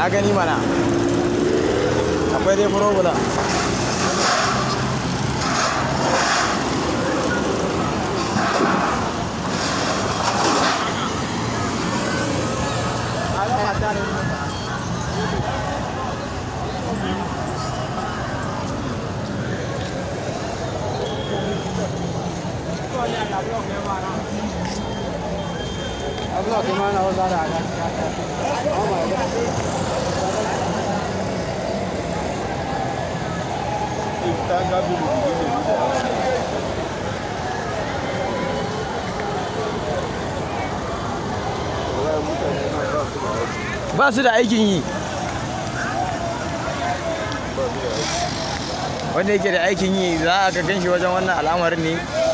ka gani mana akwai dai problem. Ba su da aikin yi. Wanda yake da aikin yi za a ga ganshi wajen wannan al'amarin ne.